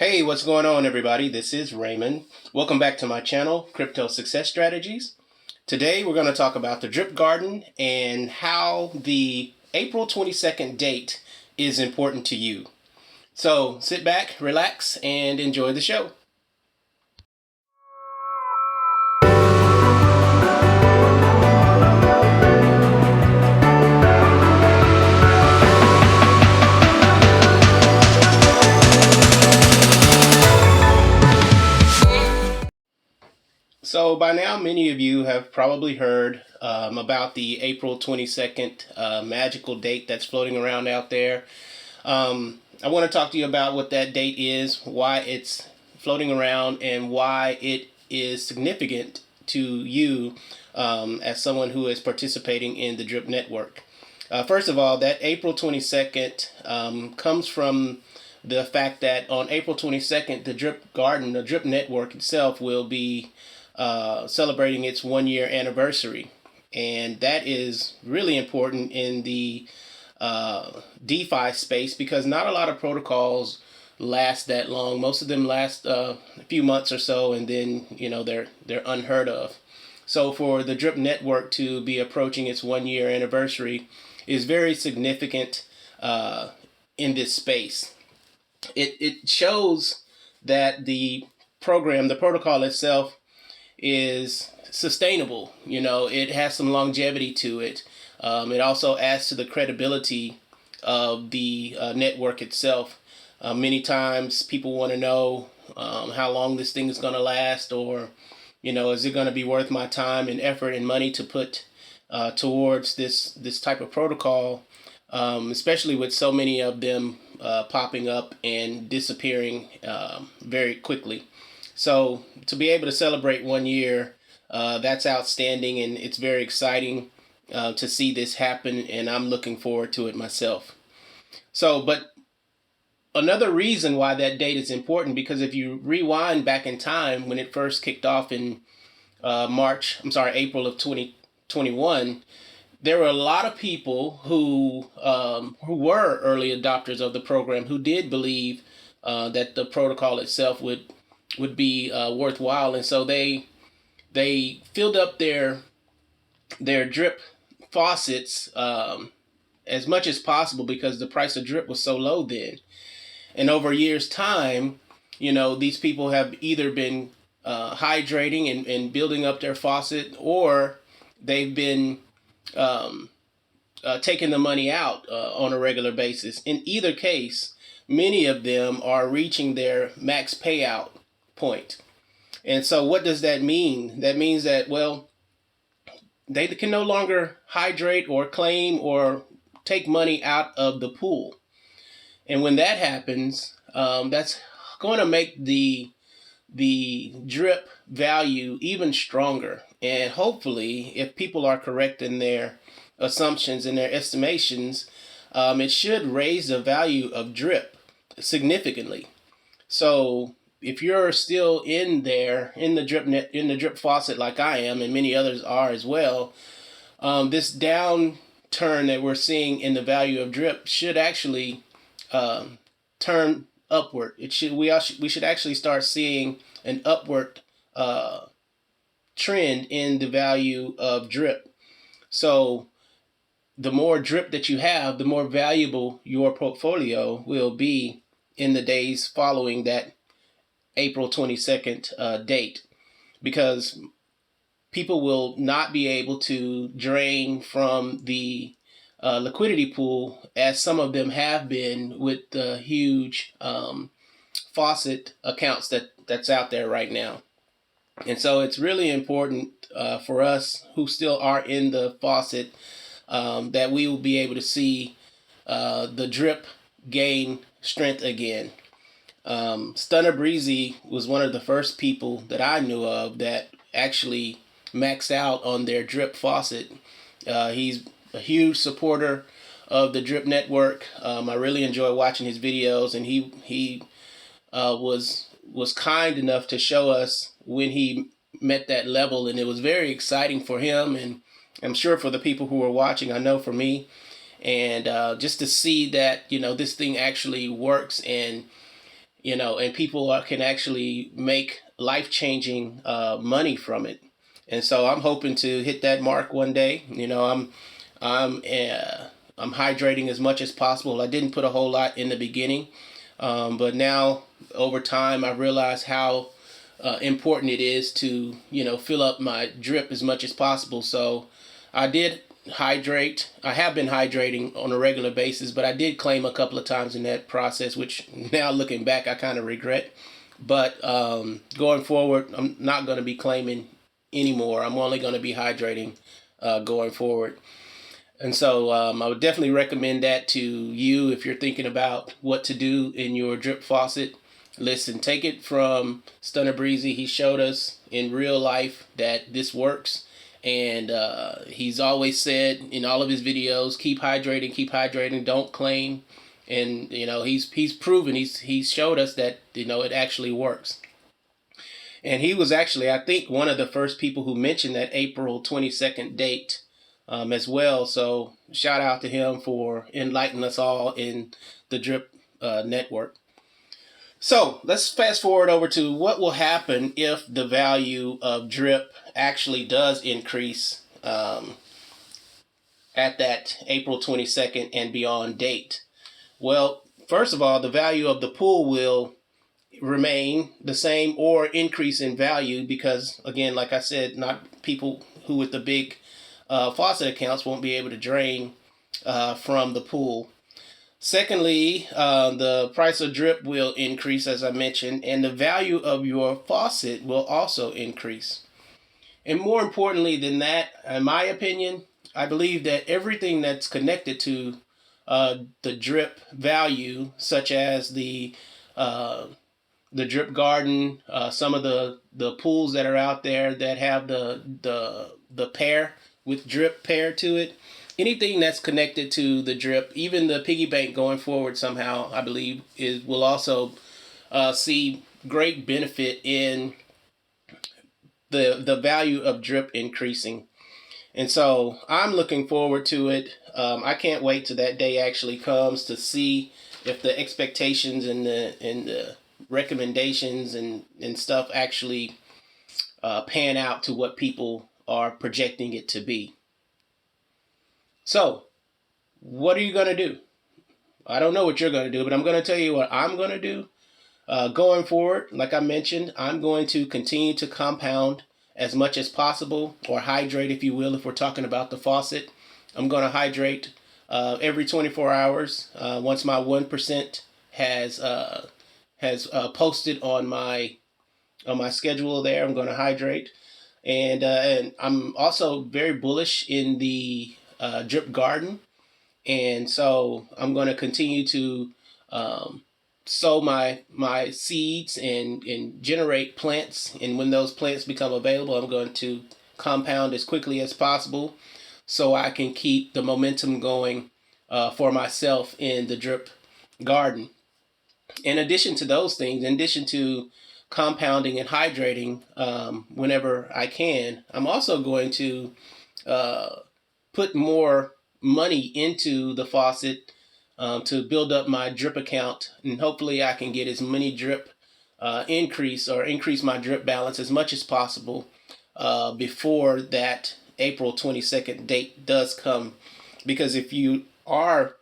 Hey, what's going on, everybody? This is Raymond. Welcome back to my channel, Crypto Success Strategies. Today we're going to talk about the drip garden and how the April 22nd date is important to you. So sit back, relax, and enjoy the show. So by now, many of you have probably heard about the April 22nd magical date that's floating around out there. I want to talk to you about what that date is, why it's floating around, and why it is significant to you as someone who is participating in the Drip Network. First of all, that April 22nd comes from the fact that on April 22nd, the Drip Garden, the Drip Network itself, will be celebrating its 1 year anniversary. And that is really important in the DeFi space because not a lot of protocols last that long. Most of them last a few months or so, and then they're unheard of. So for the Drip Network to be approaching its 1 year anniversary is very significant in this space. It shows that the program, the protocol itself, is sustainable. It has some longevity to it. It also adds to the credibility of the network itself. Many times people want to know how long this thing is going to last, or is it going to be worth my time and effort and money to put towards this type of protocol, especially with so many of them popping up and disappearing very quickly. So to be able to celebrate 1 year, that's outstanding, and it's very exciting to see this happen, and I'm looking forward to it myself. But another reason why that date is important, because if you rewind back in time when it first kicked off in April of 2021, there were a lot of people who were early adopters of the program who did believe that the protocol itself would be worthwhile, and so they filled up their drip faucets as much as possible because the price of drip was so low then. And over years' time, these people have either been hydrating and building up their faucet, or they've been taking the money out on a regular basis. In either case, many of them are reaching their max payout point. And so what does that mean? That means that, well, they can no longer hydrate or claim or take money out of the pool. And when that happens, that's going to make the drip value even stronger. And hopefully, if people are correct in their assumptions and their estimations, it should raise the value of drip significantly. So if you're still in there in the drip faucet like I am, and many others are as well, this downturn that we're seeing in the value of drip should actually turn upward. We should actually start seeing an upward trend in the value of drip. So the more drip that you have, the more valuable your portfolio will be in the days following that April 22nd date, because people will not be able to drain from the liquidity pool as some of them have been with the huge faucet accounts that's out there right now. And so it's really important for us who still are in the faucet that we will be able to see the drip gain strength again. Stunner Breezy was one of the first people that I knew of that actually maxed out on their drip faucet. He's a huge supporter of the Drip Network. I really enjoy watching his videos, and he was kind enough to show us when he met that level, and it was very exciting for him, and I'm sure for the people who were watching. I know for me, and just to see that this thing actually works, and and people can actually make life-changing money from it. And so I'm hoping to hit that mark one day. I'm uh, I'm hydrating as much as possible. I didn't put a whole lot in the beginning, but now over time I realized how important it is to fill up my drip as much as possible. So I did hydrate. I have been hydrating on a regular basis, but I did claim a couple of times in that process, which now looking back I kind of regret. But going forward, I'm not going to be claiming anymore. I'm only going to be hydrating going forward. And so I would definitely recommend that to you if you're thinking about what to do in your drip faucet. Listen, take it from Stunner Breezy. He showed us in real life that this works. And he's always said in all of his videos, keep hydrating, don't claim. And he's proven, he's showed us that it actually works. And he was actually, I think, one of the first people who mentioned that April 22nd date as well. So shout out to him for enlightening us all in the drip network. So let's fast forward over to what will happen if the value of drip actually does increase at that April 22nd and beyond date. Well, first of all, the value of the pool will remain the same or increase in value because, again, like I said, not people who with the big faucet accounts won't be able to drain from the pool. Secondly, the price of drip will increase, as I mentioned, and the value of your faucet will also increase. And more importantly than that, in my opinion, I believe that everything that's connected to the drip value, such as the drip garden, some of the pools that are out there that have the pair with drip paired to it, anything that's connected to the drip, even the piggy bank going forward somehow, I believe, will also see great benefit in the value of drip increasing. And so I'm looking forward to it. I can't wait till that day actually comes to see if the expectations and the recommendations and stuff actually pan out to what people are projecting it to be. So, what are you going to do? I don't know what you're going to do, but I'm going to tell you what I'm going to do. Going forward, like I mentioned, I'm going to continue to compound as much as possible, or hydrate, if you will, if we're talking about the faucet. I'm going to hydrate every 24 hours. Once my 1% has posted on my schedule there, I'm going to hydrate. And I'm also very bullish in the drip garden. And so I'm going to continue to sow my seeds and generate plants. And when those plants become available, I'm going to compound as quickly as possible so I can keep the momentum going for myself in the drip garden. In addition to those things, in addition to compounding and hydrating whenever I can, I'm also going to put more money into the faucet to build up my drip account, and hopefully I can get as many drip increase my drip balance as much as possible before that April 22nd date does come. Because if you are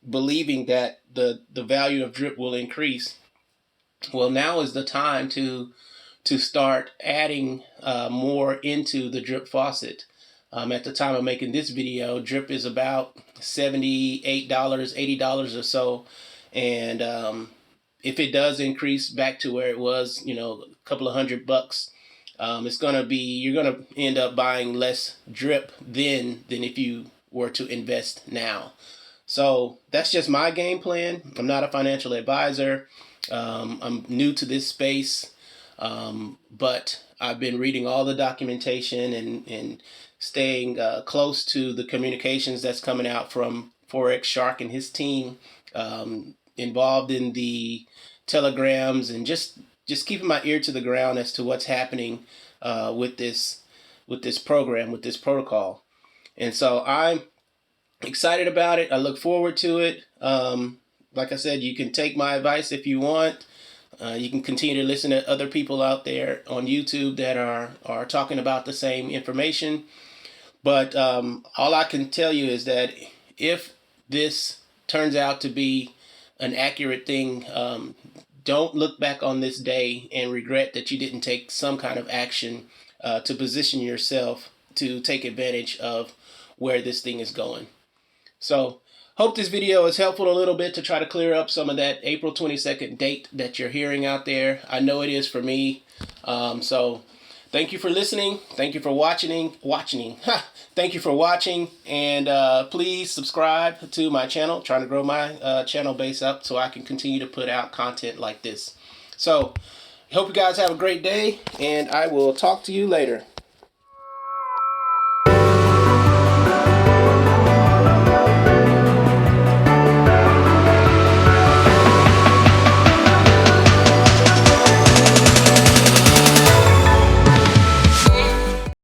believing that the value of drip will increase, well, now is the time to start adding more into the drip faucet. At the time of making this video, drip is about $78, $80 or so. And if it does increase back to where it was, a couple of $100, you're gonna end up buying less drip than if you were to invest now. So that's just my game plan. I'm not a financial advisor. I'm new to this space, but I've been reading all the documentation and staying close to the communications that's coming out from Forex Shark and his team, involved in the telegrams, and just keeping my ear to the ground as to what's happening with this program, with this protocol. And so I'm excited about it. I look forward to it. Like I said, you can take my advice if you want. You can continue to listen to other people out there on YouTube that are talking about the same information. But all I can tell you is that if this turns out to be an accurate thing, don't look back on this day and regret that you didn't take some kind of action to position yourself to take advantage of where this thing is going. So, hope this video is helpful a little bit to try to clear up some of that April 22nd date that you're hearing out there. I know it is for me. So, thank you for listening. Thank you for watching. Thank you for watching. And please subscribe to my channel. I'm trying to grow my channel base up so I can continue to put out content like this. So, hope you guys have a great day, and I will talk to you later.